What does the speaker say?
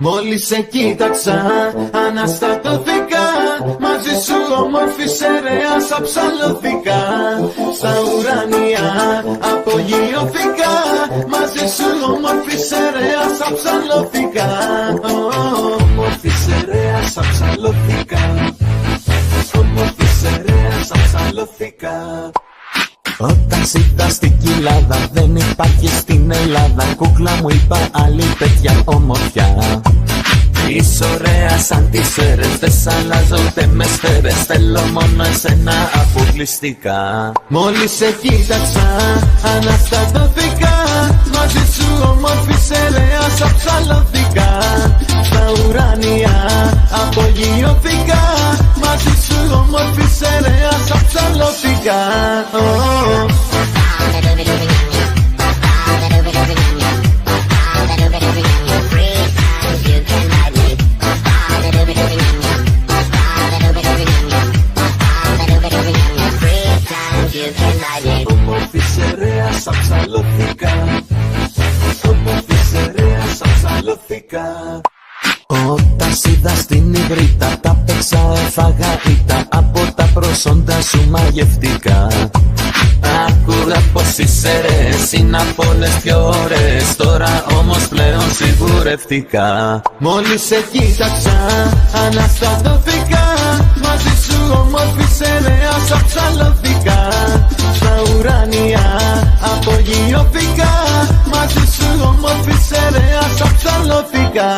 Μόλις σε κοίταξα, αναστατώθηκα. Μαζί σου όμορφη σερέας αψαλώθηκα. Στα ουράνια απογειώθηκα. Μαζί σου όμορφη σερέας αψαλώθηκα. Όμορφη σερέας αψαλώθηκα. Όμορφη σερέας αψαλώθηκα. Όταν σ' είδα στην κοιλάδα, δεν υπάρχει στην Ελλάδα. Κούκλα μου είπα άλλη τέτοια ομορφιά. Είσαι ωραία σαν τις σφαίρες, δεν σ' αλλάζω ούτε με σφαίρες. Θέλω μόνο εσένα αποκλειστικά. Μόλις σε κοίταξα, αναστατώθηκα. Μαζί σου όμορφη σερέας αψαλώθηκα. Στα ουράνια απογειώθηκα. Μαζί σου όμορφη σερέας αψαλώθηκα. Όμορφη σερέας αψαλώθηκα. Όμορφη σερέας αψαλώθηκα. Όταν σ' είδα στην υγρήτα, τα παίξα, έφαγα ήττα. Από τα προσόντα σου μαγευτικά. Άκουγα πως οι σερές είναι απ' όλες πιο ωραίες. Τώρα όμως πλέον σιγουρευτικά. Μόλις σε κοίταξα, αναστατώθηκα. Μαζί σου όμορφη σερέας αψαλώθηκα. Στα ουράνια απογειώθηκα. Μαζί σου όμορφη σερέας αψαλώθηκα.